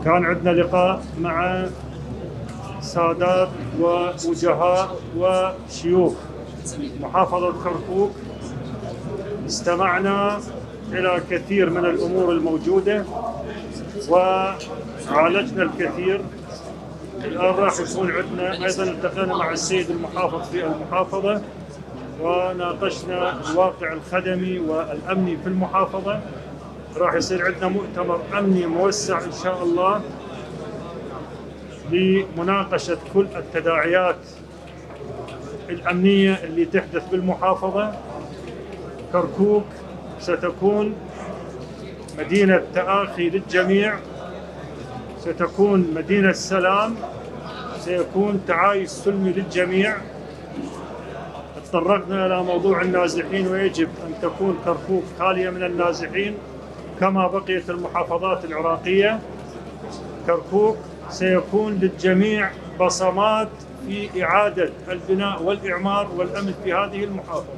كان عندنا لقاء مع سادات ووجهاء وشيوخ محافظة كركوك. استمعنا إلى كثير من الأمور الموجودة وعالجنا الكثير. الآن راح يكون عندنا أيضا، التقينا مع السيد المحافظ في المحافظة وناقشنا الواقع الخدمي والأمني في المحافظة. راح يصير عندنا مؤتمر أمني موسع إن شاء الله لمناقشة كل التداعيات الأمنية اللي تحدث بالمحافظة. كركوك ستكون مدينة تآخي للجميع، ستكون مدينة سلام، سيكون تعايش سلمي للجميع. تطرقنا إلى موضوع النازحين، ويجب أن تكون كركوك خالية من النازحين كما بقيت المحافظات العراقية. كركوك سيكون للجميع بصمات في إعادة البناء والإعمار والأمن في هذه المحافظة.